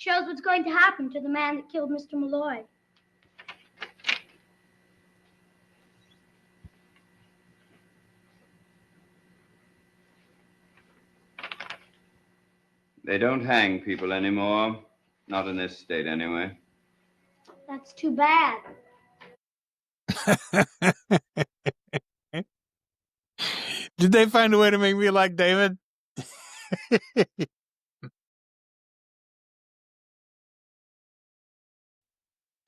Shows what's going to happen to the man that killed Mr. Malloy. They don't hang people anymore. Not in this state, anyway. That's too bad. Did they find a way to make me like David?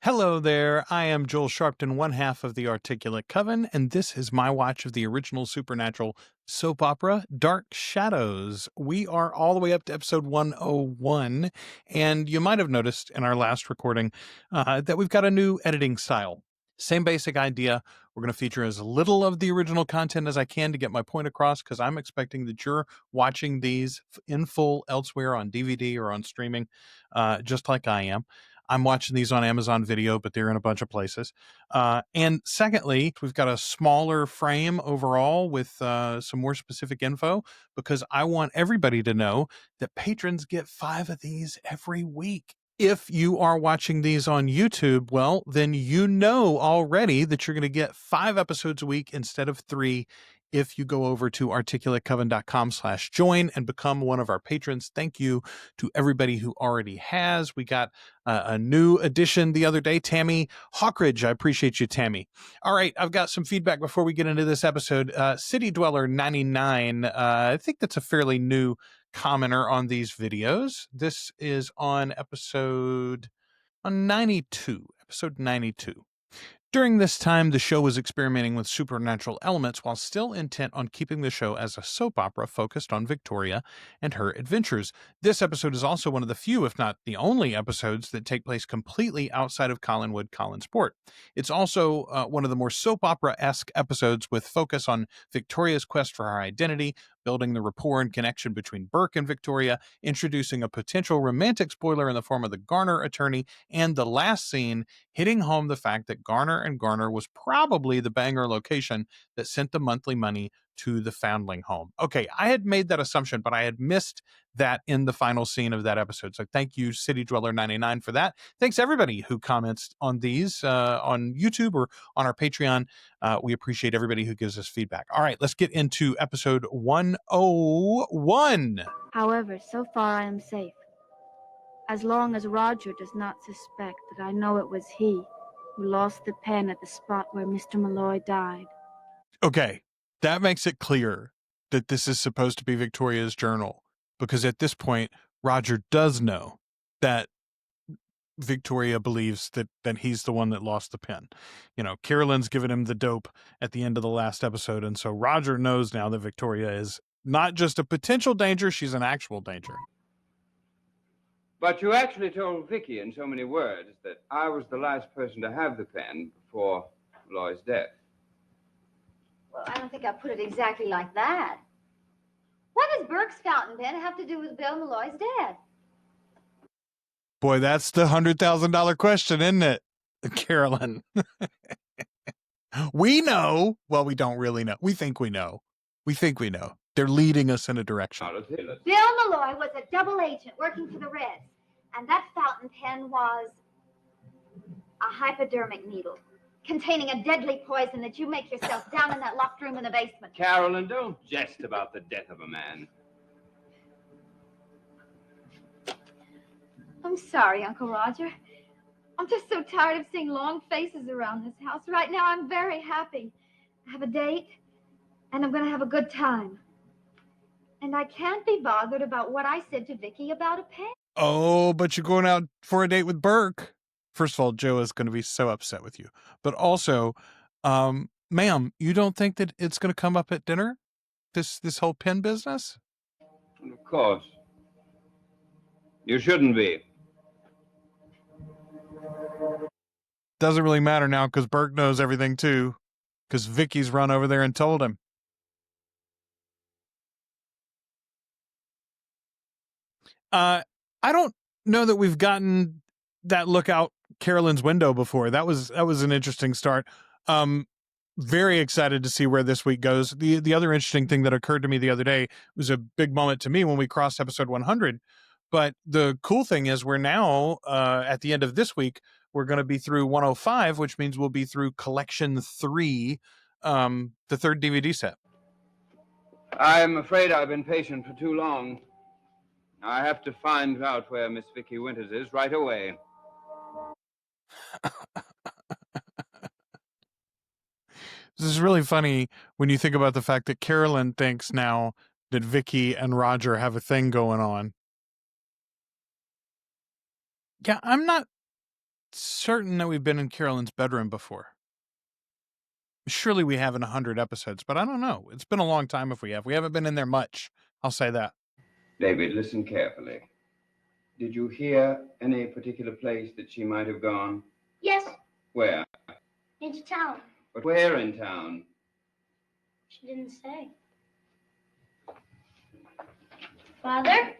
Hello there, I am Joel Sharpton, one half of the Articulate Coven, and this is my watch of the original supernatural soap opera, Dark Shadows. We are all the way up to episode 101, and you might have noticed in our last recording that we've got a new editing style. Same basic idea. We're going to feature as little of the original content as I can to get my point across, because I'm expecting that you're watching these in full elsewhere on DVD or on streaming, just like I am. I'm watching these on Amazon Video, but they're in a bunch of places. And secondly, we've got a smaller frame overall with some more specific info, because I want everybody to know that patrons get 5 of these every week. If you are watching these on YouTube, well, then you know already that you're going to get 5 episodes a week instead of 3 if you go over to articulatecoven.com/join and become one of our patrons. Thank you to everybody who already has. We got a new addition the other day, Tammy Hawkridge. I appreciate you, Tammy. All right, I've got some feedback before we get into this episode. City Dweller 99, I think that's a fairly new commenter on these videos. This is on episode 92. During this time, the show was experimenting with supernatural elements while still intent on keeping the show as a soap opera focused on Victoria and her adventures. This episode is also one of the few, if not the only, episodes that take place completely outside of Collinwood, Collinsport. It's also one of the more soap opera-esque episodes with focus on Victoria's quest for her identity, building the rapport and connection between Burke and Victoria, introducing a potential romantic spoiler in the form of the Garner attorney, and the last scene hitting home the fact that Garner and Garner was probably the Bangor location that sent the monthly money to the foundling home. Okay, I had made that assumption, but I had missed that in the final scene of that episode. So thank you, City Dweller 99, for that. Thanks everybody who comments on these on YouTube or on our Patreon. We appreciate everybody who gives us feedback. All right, let's get into episode 101. However, so far I am safe. As long as Roger does not suspect that I know it was he who lost the pen at the spot where Mr. Malloy died. Okay, that makes it clear that this is supposed to be Victoria's journal, because at this point, Roger does know that Victoria believes that he's the one that lost the pen. You know, Carolyn's given him the dope at the end of the last episode, and so Roger knows now that Victoria is not just a potential danger, she's an actual danger. But you actually told Vicky in so many words that I was the last person to have the pen before Malloy's death. Well, I don't think I put it exactly like that. What does Burke's fountain pen have to do with Bill Malloy's death? Boy, that's the $100,000 question, isn't it, Carolyn? We know. Well, we don't really know. We think we know. They're leading us in a direction. Bill Malloy was a double agent working for the Reds, and that fountain pen was a hypodermic needle containing a deadly poison that you make yourself down in that locked room in the basement. Carolyn, don't jest about the death of a man. I'm sorry, Uncle Roger. I'm just so tired of seeing long faces around this house. Right now, I'm very happy. I have a date, and I'm going to have a good time. And I can't be bothered about what I said to Vicky about a pen. Oh, but you're going out for a date with Burke. First of all, Joe is going to be so upset with you. But also, ma'am, you don't think that it's going to come up at dinner? This whole pen business? Of course. You shouldn't be. Doesn't really matter now because Burke knows everything too. Because Vicky's run over there and told him. I don't know that we've gotten that look out Carolyn's window before. That was an interesting start. Very excited to see where this week goes. The other interesting thing that occurred to me the other day was a big moment to me when we crossed episode 100, But the cool thing is we're now, at the end of this week, we're going to be through 105, which means we'll be through Collection 3, the third DVD set. I'm afraid I've been patient for too long. I have to find out where Miss Vicky Winters is right away. This is really funny when you think about the fact that Carolyn thinks now that Vicky and Roger have a thing going on. Yeah, I'm not certain that we've been in Carolyn's bedroom before. Surely we have in 100 episodes, but I don't know. It's been a long time if we have. We haven't been in there much. I'll say that. David, listen carefully. Did you hear any particular place that she might have gone? Yes, Where? into town. But where in town? She didn't say. Father?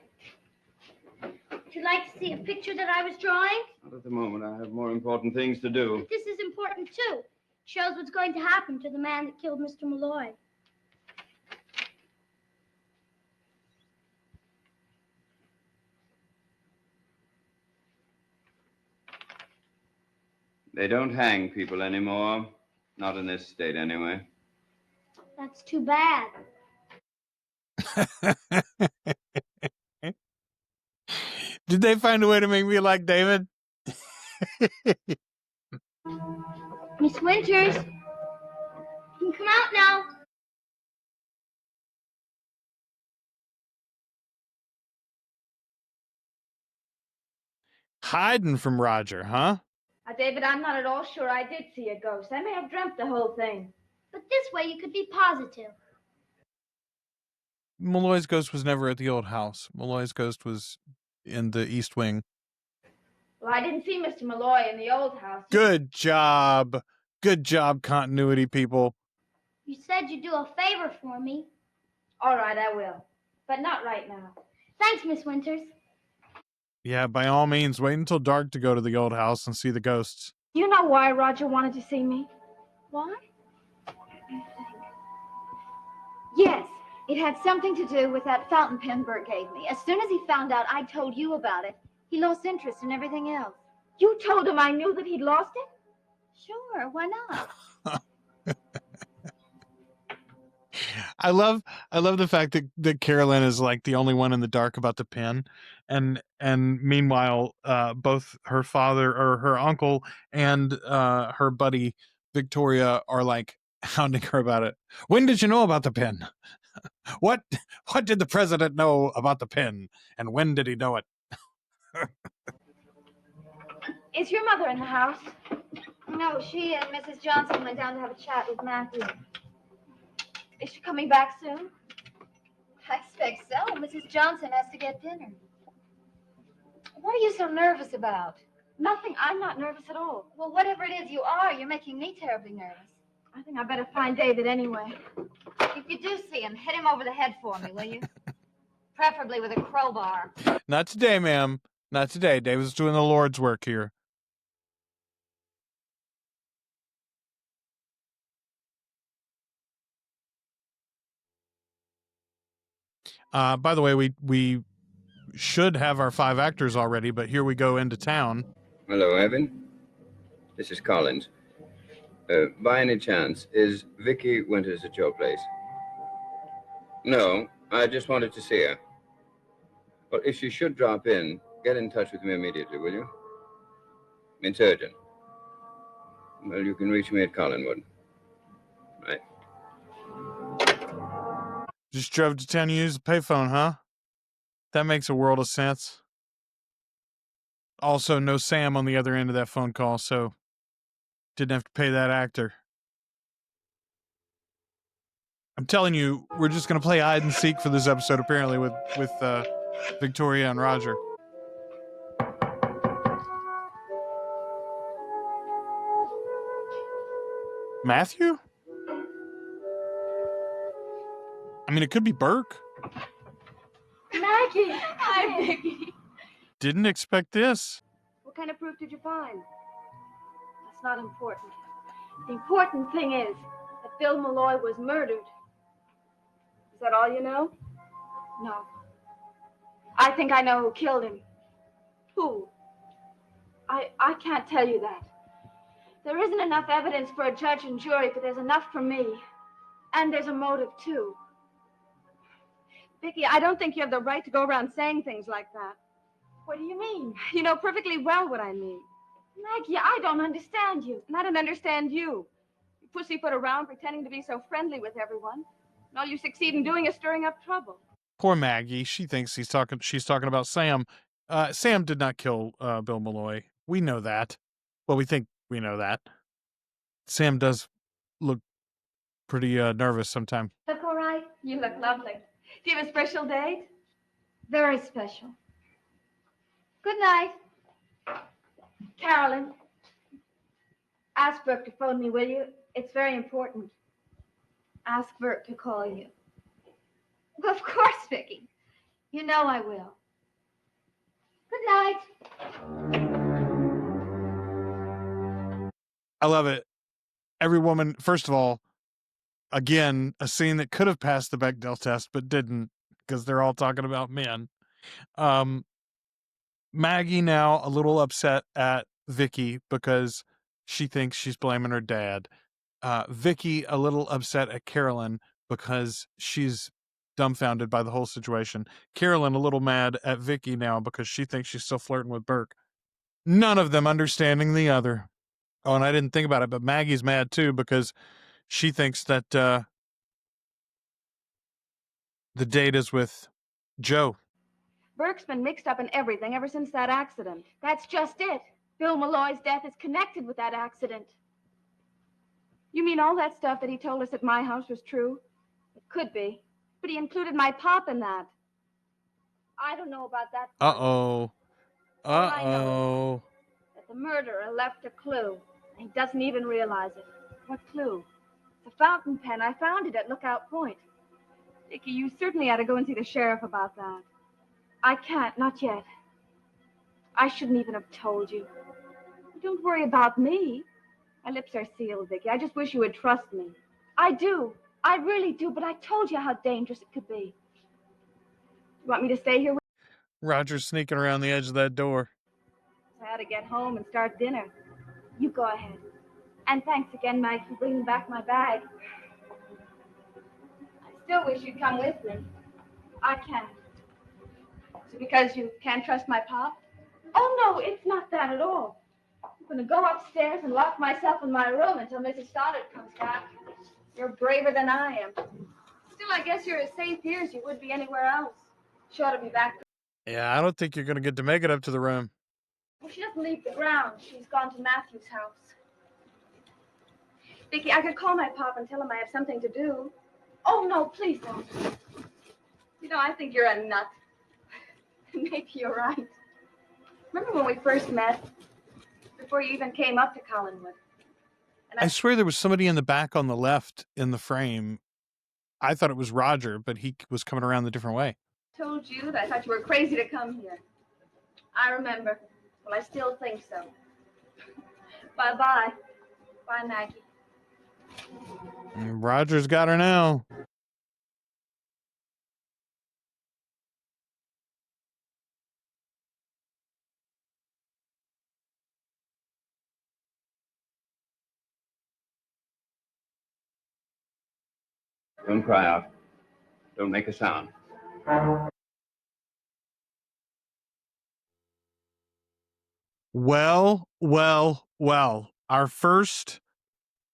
Would you like to see a picture that I was drawing? Not at the moment. I have more important things to do. But this is important, too. It shows what's going to happen to the man that killed Mr. Malloy. They don't hang people anymore. Not in this state, anyway. That's too bad. Did they find a way to make me like David? Miss Winters, you can come out now. Hiding from Roger, huh? David, I'm not at all sure I did see a ghost. I may have dreamt the whole thing. But this way you could be positive. Malloy's ghost was never at the old house. Malloy's ghost was in the East Wing. Well, I didn't see Mr. Malloy in the old house. Good job. Good job, continuity people. You said you'd do a favor for me. All right, I will. But not right now. Thanks, Miss Winters. Yeah, by all means, wait until dark to go to the old house and see the ghosts. Do you know why Roger wanted to see me? Why? Yes, it had something to do with that fountain pen Bert gave me. As soon as he found out I told you about it, he lost interest in everything else. You told him I knew that he'd lost it? Sure, why not? I love the fact that Carolyn is like the only one in the dark about the pen, and meanwhile, both her father or her uncle and her buddy Victoria are like hounding her about it. When did you know about the pen? What did the president know about the pen, and when did he know it? Is your mother in the house? No, she and Mrs. Johnson went down to have a chat with Matthew. Is she coming back soon? I expect so. Mrs. Johnson has to get dinner. What are you so nervous about? Nothing. I'm not nervous at all. Well, whatever it is you are, you're making me terribly nervous. I think I better find David anyway. If you do see him, hit him over the head for me, will you? Preferably with a crowbar. Not today, ma'am. Not today. David's doing the Lord's work here. By the way, we should have our 5 actors already, but here we go into town. Hello, Evan. This is Collins. By any chance, is Vicky Winters at your place? No, I just wanted to see her. Well, if she should drop in, get in touch with me immediately, will you? It's urgent. Well, you can reach me at Collinwood. Right. Just drove to town to use the payphone, huh? That makes a world of sense. Also, no Sam on the other end of that phone call, so didn't have to pay that actor. I'm telling you, we're just going to play hide and seek for this episode, apparently, with Victoria and Roger. Matthew? I mean, it could be Burke. Maggie! Hi, Vicky. Didn't expect this. What kind of proof did you find? That's not important. The important thing is that Bill Malloy was murdered. Is that all you know? No. I think I know who killed him. Who? I can't tell you that. There isn't enough evidence for a judge and jury, but there's enough for me. And there's a motive, too. Vicky, I don't think you have the right to go around saying things like that. What do you mean? You know perfectly well what I mean. Maggie, I don't understand you. And I don't understand you. You pussyfoot around pretending to be so friendly with everyone. And all you succeed in doing is stirring up trouble. Poor Maggie. She thinks she's talking about Sam. Sam did not kill Bill Malloy. We know that. Well, we think we know that. Sam does look pretty nervous sometimes. Look all right? You look lovely. Do you have a special date? Very special. Good night. Carolyn, ask Burke to phone me, will you? It's very important. Ask Bert to call you. Well, of course, Vicky. You know I will. Good night. I love it. Every woman, first of all, again, a scene that could have passed the Bechdel test, but didn't, because they're all talking about men. Maggie now a little upset at Vicky because she thinks she's blaming her dad. Vicky a little upset at Carolyn because she's dumbfounded by the whole situation. Carolyn a little mad at Vicky now because she thinks she's still flirting with Burke. None of them understanding the other. Oh, and I didn't think about it, but Maggie's mad too because she thinks that the date is with Joe. Burke's been mixed up in everything ever since that accident. That's just it. Bill Malloy's death is connected with that accident. You mean all that stuff that he told us at my house was true? It could be. But he included my pop in that. I don't know about that. Uh-oh. Uh-oh. That the murderer left a clue. He doesn't even realize it. What clue? The fountain pen. I found it at Lookout Point. Vicky, you certainly ought to go and see the sheriff about that. I can't, not yet. I shouldn't even have told you. Don't worry about me. My lips are sealed, Vicky. I just wish you would trust me. I do. I really do, but I told you how dangerous it could be. You want me to stay here with Roger's sneaking around the edge of that door. you? I ought to get home and start dinner. You go ahead. And thanks again, Mike, for bringing back my bag. I still wish you'd come with me. I can't. Is it because you can't trust my pop? Oh, no, it's not that at all. I'm going to go upstairs and lock myself in my room until Mrs. Stoddard comes back. You're braver than I am. Still, I guess you're as safe here as you would be anywhere else. She ought to be back. Yeah, I don't think you're going to get to make it up to the room. Well, she doesn't leave the ground. She's gone to Matthew's house. Vicky, I could call my pop and tell him I have something to do. Oh, no, please don't. You know, I think you're a nut. Maybe you're right. Remember when we first met? Before you even came up to Collinwood. And I swear there was somebody in the back on the left in the frame. I thought it was Roger, but he was coming around the different way. told you that I thought you were crazy to come here. I remember. Well, I still think so. Bye-bye. Bye, Maggie. Roger's got her now. Don't cry out. Don't make a sound. Well. Our first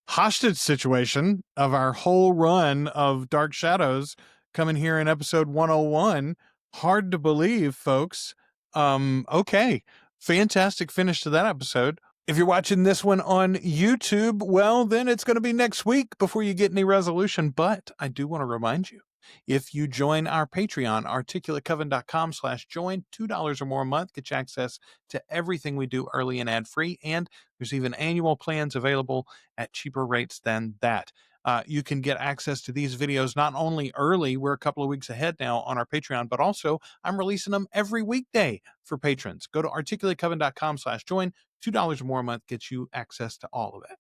hostage situation of our whole run of Dark Shadows coming here in episode 101. Hard to believe, folks. Okay. Fantastic finish to that episode. If you're watching this one on YouTube, well, then it's going to be next week before you get any resolution. But I do want to remind you, if you join our Patreon, articulatecoven.com/join, $2 or more a month, get you access to everything we do early and ad-free. And there's even annual plans available at cheaper rates than that. You can get access to these videos not only early, we're a couple of weeks ahead now on our Patreon, but also I'm releasing them every weekday for patrons. Go to articulatecoven.com/join. $2 or more a month gets you access to all of it.